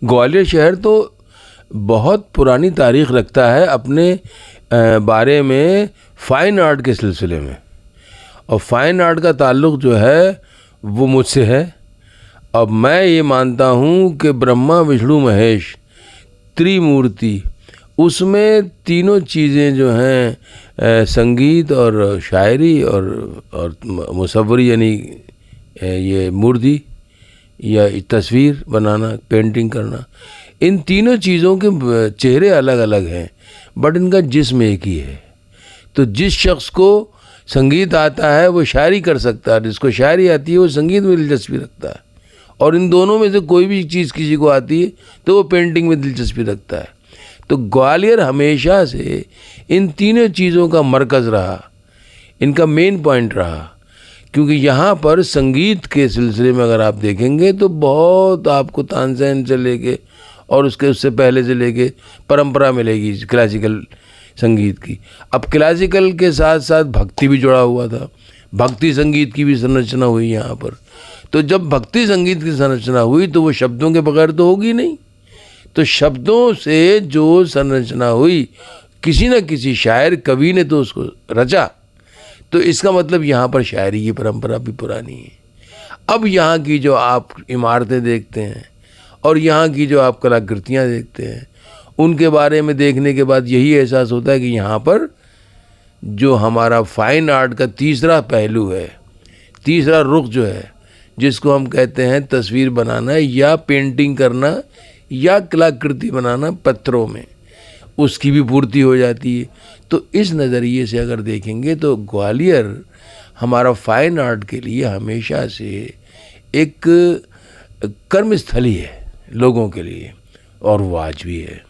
ग्वालियर शहर तो बहुत पुरानी तारीख रखता है अपने बारे में फ़ाइन आर्ट के सिलसिले में, और फ़ाइन आर्ट का ताल्लुक़ जो है वो मुझसे है। अब मैं ये मानता हूँ कि ब्रह्मा विष्णु महेश त्रिमूर्ति, उसमें तीनों चीज़ें जो हैं संगीत और शायरी और मुसव्वरी यानी ये मूर्ति या तस्वीर बनाना, पेंटिंग करना, इन तीनों चीज़ों के चेहरे अलग अलग हैं बट इनका जिस्म एक ही है। तो जिस शख्स को संगीत आता है वो शायरी कर सकता है, जिसको शायरी आती है वो संगीत में दिलचस्पी रखता है, और इन दोनों में से कोई भी चीज़ किसी को आती है तो वो पेंटिंग में दिलचस्पी रखता है। तो ग्वालियर हमेशा से इन तीनों चीज़ों का मरकज़ रहा, इनका मेन पॉइंट रहा, क्योंकि यहाँ पर संगीत के सिलसिले में अगर आप देखेंगे तो बहुत आपको तानसेन से लेके और उससे पहले से लेके परंपरा मिलेगी क्लासिकल संगीत की। अब क्लासिकल के साथ साथ भक्ति भी जुड़ा हुआ था, भक्ति संगीत की भी संरचना हुई यहाँ पर। तो जब भक्ति संगीत की संरचना हुई तो वो शब्दों के बगैर तो होगी नहीं, तो शब्दों से जो संरचना हुई किसी न किसी शायर कवि ने तो उसको रचा, तो इसका मतलब यहाँ पर शायरी की परंपरा भी पुरानी है। अब यहाँ की जो आप इमारतें देखते हैं और यहाँ की जो आप कलाकृतियाँ देखते हैं, उनके बारे में देखने के बाद यही एहसास होता है कि यहाँ पर जो हमारा फाइन आर्ट का तीसरा पहलू है, तीसरा रुख जो है, जिसको हम कहते हैं तस्वीर बनाना या पेंटिंग करना या कलाकृति बनाना पत्थरों में, उसकी भी पूर्ति हो जाती है। तो इस नज़रिए से अगर देखेंगे तो ग्वालियर हमारा फाइन आर्ट के लिए हमेशा से एक कर्मस्थली है लोगों के लिए, और वो आज भी है।